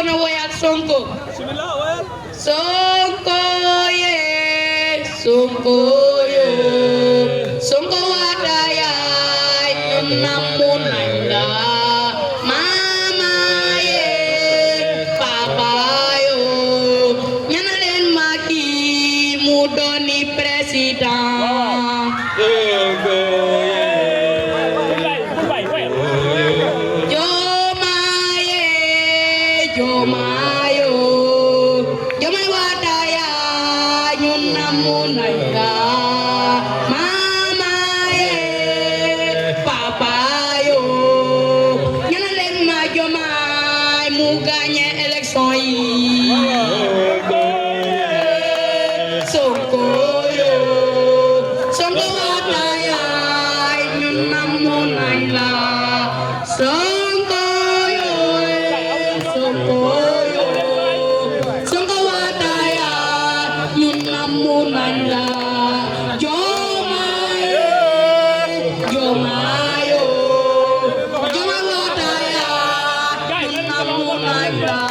kono woyat Sonko. Bismillah wayal. Sonko ye, Sonko yo, Sonko wadaya, namun anda, mama ye, papa yo, nyanaden maki mudoni presiden. Jomaye, Jomayo, Jomay wadaya, nyun namun anda, mama ye, papa yo, nyanaden ma Jomay muganye election yi. Sonko yo, Sonko wadaya, nyun namun anda, Sonko yo, Sonko yo, Sonko wadaya, nyun namun anda, Jomaye, Jomayo, Jomay wadaya, nyun namun anda.